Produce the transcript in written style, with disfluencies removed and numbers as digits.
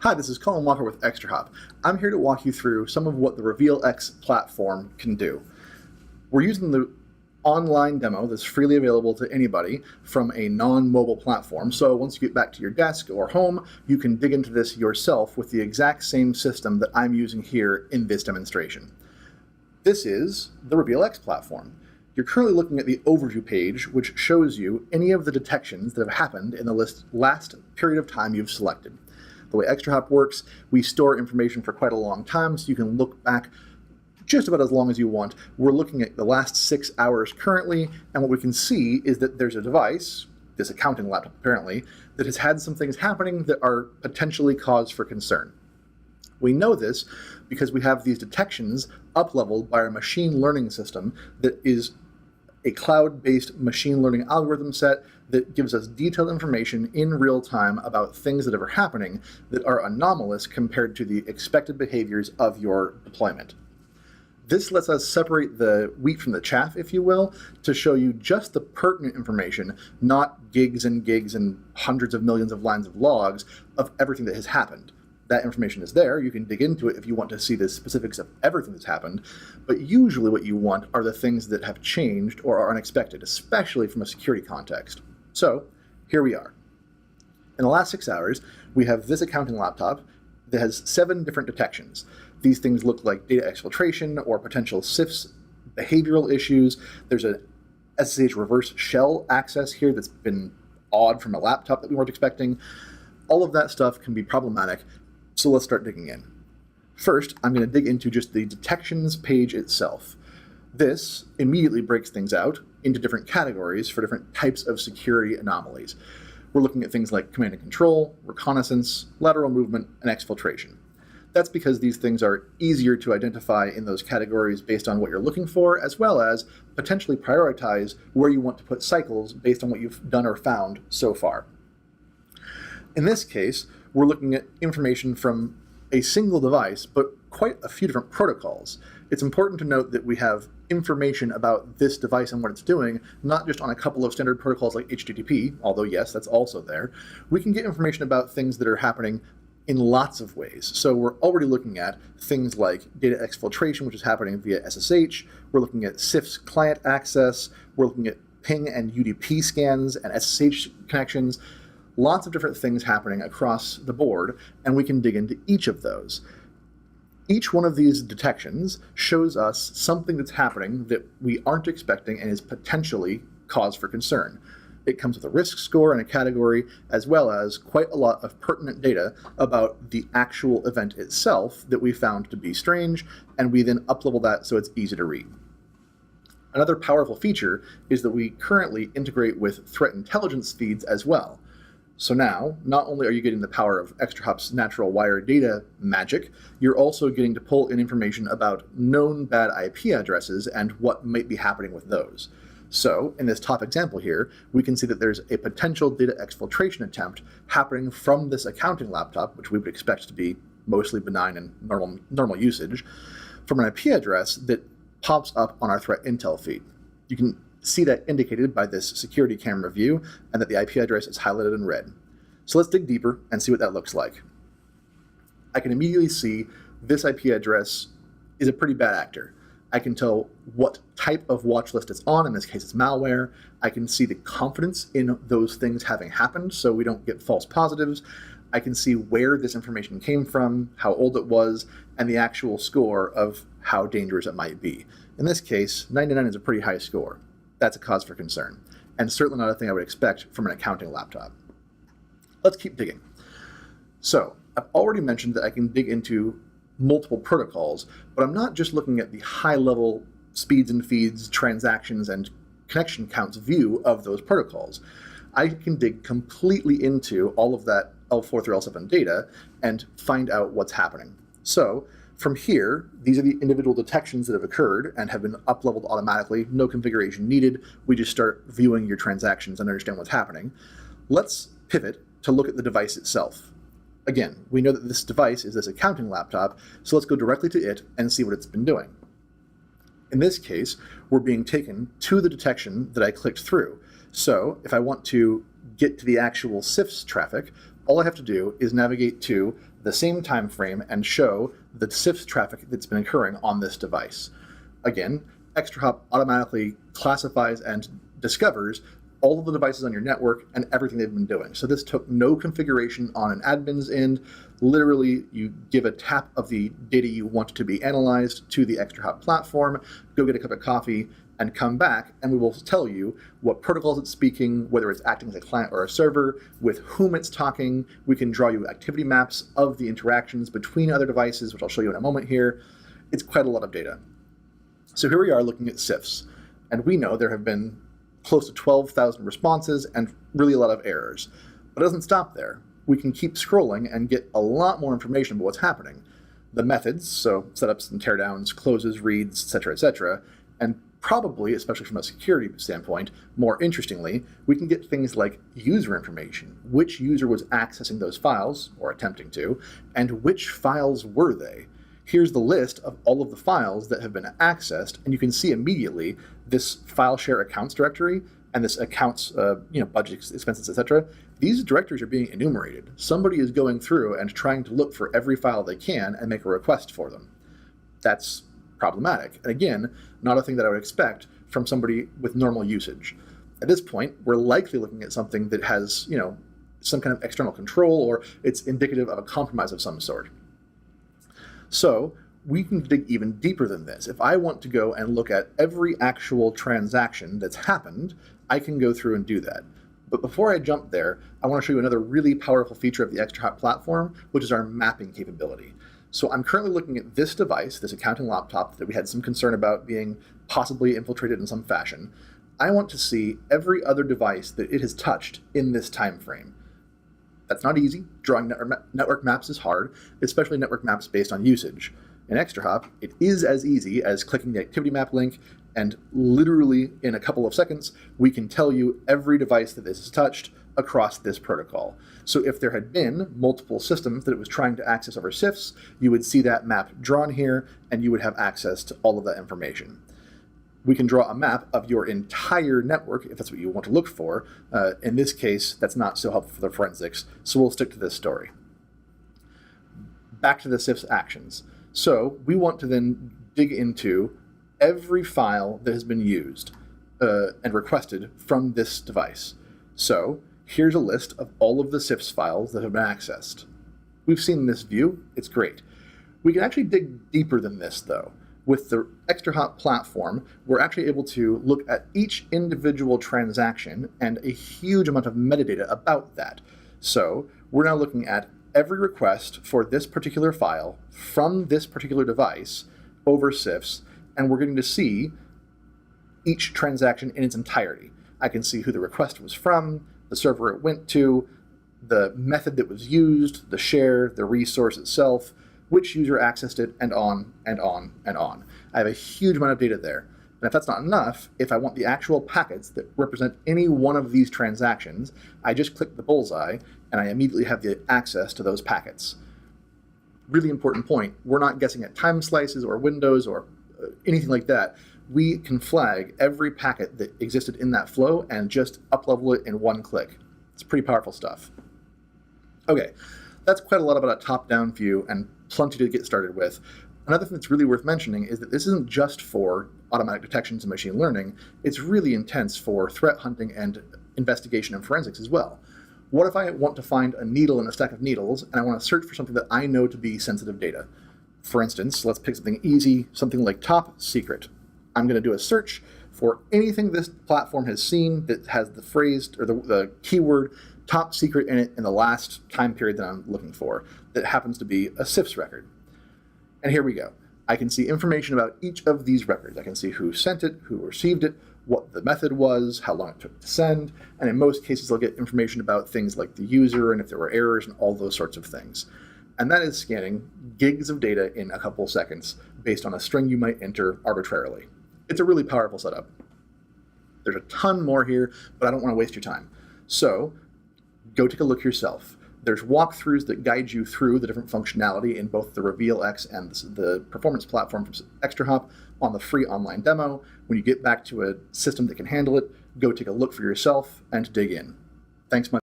Hi, this is Colin Walker with ExtraHop. I'm here to walk you through some of what the Revealx platform can do. We're using the online demo that's freely available to anybody from a non-mobile platform, so once you get back to your desk or home, you can dig into this yourself with the exact same system that I'm using here in this demonstration. This is the Revealx platform. You're currently looking at the overview page, which shows you any of the detections that have happened in the last period of time you've selected. The way ExtraHop works, we store information for quite a long time, so you can look back just about as long as you want. We're looking at the last 6 hours currently, and what we can see is that there's a device, this accounting laptop apparently, that has had some things happening that are potentially cause for concern. We know this because we have these detections up-leveled by our machine learning system that is a cloud-based machine learning algorithm set that gives us detailed information in real time about things that are happening that are anomalous compared to the expected behaviors of your deployment. This lets us separate the wheat from the chaff, if you will, to show you just the pertinent information, not gigs and gigs and hundreds of millions of lines of logs of everything that has happened. That information is there. You can dig into it if you want to see the specifics of everything that's happened, but usually what you want are the things that have changed or are unexpected, especially from a security context. So here we are. In the last 6 hours, we have this accounting laptop that has 7 different detections. These things look like data exfiltration or potential CIFS behavioral issues. There's a SSH reverse shell access here that's been odd from a laptop that we weren't expecting. All of that stuff can be problematic. So let's start digging in. First, I'm going to dig into just the detections page itself. This immediately breaks things out into different categories for different types of security anomalies. We're looking at things like command and control, reconnaissance, lateral movement, and exfiltration. That's because these things are easier to identify in those categories based on what you're looking for, as well as potentially prioritize where you want to put cycles based on what you've done or found so far. In this case, we're looking at information from a single device, but quite a few different protocols. It's important to note that we have information about this device and what it's doing, not just on a couple of standard protocols like HTTP, although yes, that's also there. We can get information about things that are happening in lots of ways. So we're already looking at things like data exfiltration, which is happening via SSH. We're looking at CIFS client access. We're looking at ping and UDP scans and SSH connections. Lots of different things happening across the board, and we can dig into each of those. Each one of these detections shows us something that's happening that we aren't expecting and is potentially cause for concern. It comes with a risk score and a category, as well as quite a lot of pertinent data about the actual event itself that we found to be strange, and we then up-level that so it's easy to read. Another powerful feature is that we currently integrate with threat intelligence feeds as well. So now, not only are you getting the power of ExtraHop's natural wire data magic, you're also getting to pull in information about known bad IP addresses and what might be happening with those. So, in this top example here, we can see that there's a potential data exfiltration attempt happening from this accounting laptop, which we would expect to be mostly benign and normal usage, from an IP address that pops up on our threat intel feed. You can see that indicated by this security camera view, and that the IP address is highlighted in red. So let's dig deeper and see what that looks like. I can immediately see this IP address is a pretty bad actor. I can tell what type of watch list it's on, in this case it's malware. I can see the confidence in those things having happened so we don't get false positives. I can see where this information came from, how old it was, and the actual score of how dangerous it might be. In this case, 99 is a pretty high score. That's a cause for concern, and certainly not a thing I would expect from an accounting laptop. Let's keep digging. So I've already mentioned that I can dig into multiple protocols, but I'm not just looking at the high-level speeds and feeds, transactions, and connection counts view of those protocols. I can dig completely into all of that L4 through L7 data and find out what's happening. So from here, these are the individual detections that have occurred and have been up-leveled automatically, no configuration needed. We just start viewing your transactions and understand what's happening. Let's pivot to look at the device itself. Again, we know that this device is this accounting laptop, so let's go directly to it and see what it's been doing. In this case, we're being taken to the detection that I clicked through. So if I want to get to the actual CIFS traffic, all I have to do is navigate to the same time frame and show the CIFS traffic that's been occurring on this device. Again, ExtraHop automatically classifies and discovers all of the devices on your network and everything they've been doing. So this took no configuration on an admin's end. Literally, you give a tap of the data you want to be analyzed to the ExtraHop platform, go get a cup of coffee, and come back, and we will tell you what protocols it's speaking, whether it's acting as a client or a server, with whom it's talking. We can draw you activity maps of the interactions between other devices, which I'll show you in a moment here. It's quite a lot of data. So here we are looking at CIFS, and we know there have been close to 12,000 responses and really a lot of errors. But it doesn't stop there. We can keep scrolling and get a lot more information about what's happening. The methods, so setups and teardowns, closes, reads, etc., and probably, especially from a security standpoint, more interestingly, we can get things like user information. Which user was accessing those files, or attempting to, and which files were they? Here's the list of all of the files that have been accessed, and you can see immediately this file share accounts directory and this accounts, budget, expenses, etc. These directories are being enumerated. Somebody is going through and trying to look for every file they can and make a request for them. That's problematic. And again, not a thing that I would expect from somebody with normal usage. At this point, we're likely looking at something that has, some kind of external control, or it's indicative of a compromise of some sort. So we can dig even deeper than this. If I want to go and look at every actual transaction that's happened, I can go through and do that. But before I jump there, I want to show you another really powerful feature of the ExtraHop platform, which is our mapping capability. So I'm currently looking at this device, this accounting laptop that we had some concern about being possibly infiltrated in some fashion. I want to see every other device that it has touched in this time frame. That's not easy. Drawing network maps is hard, especially network maps based on usage. In ExtraHop, it is as easy as clicking the activity map link, and literally in a couple of seconds, we can tell you every device that this has touched across this protocol. So if there had been multiple systems that it was trying to access over CIFS, you would see that map drawn here, and you would have access to all of that information. We can draw a map of your entire network if that's what you want to look for. In this case, that's not so helpful for the forensics, so we'll stick to this story. Back to the CIFS actions. So we want to then dig into every file that has been used and requested from this device. So here's a list of all of the CIFS files that have been accessed. We've seen this view, it's great. We can actually dig deeper than this though. With the ExtraHop platform, we're actually able to look at each individual transaction and a huge amount of metadata about that. So we're now looking at every request for this particular file from this particular device over CIFS, and we're getting to see each transaction in its entirety. I can see who the request was from, the server it went to, the method that was used, the share, the resource itself, which user accessed it, and on and on and on. I have a huge amount of data there. And if that's not enough, if I want the actual packets that represent any one of these transactions, I just click the bullseye and I immediately have the access to those packets. Really important point, we're not guessing at time slices or windows or anything like that. We can flag every packet that existed in that flow and just uplevel it in one click. It's pretty powerful stuff. Okay, that's quite a lot about a top-down view and plenty to get started with. Another thing that's really worth mentioning is that this isn't just for automatic detections and machine learning, it's really intense for threat hunting and investigation and forensics as well. What if I want to find a needle in a stack of needles and I want to search for something that I know to be sensitive data? For instance, let's pick something easy, something like top secret. I'm going to do a search for anything this platform has seen that has the phrase or the keyword top secret in it in the last time period that I'm looking for that happens to be a CIFS record. And here we go. I can see information about each of these records. I can see who sent it, who received it, what the method was, how long it took to send, and in most cases I'll get information about things like the user and if there were errors and all those sorts of things. And that is scanning gigs of data in a couple seconds based on a string you might enter arbitrarily. It's a really powerful setup. There's a ton more here, but I don't want to waste your time. So go take a look yourself. There's walkthroughs that guide you through the different functionality in both the Revealx and the performance platform from ExtraHop on the free online demo. When you get back to a system that can handle it, go take a look for yourself and dig in. Thanks much.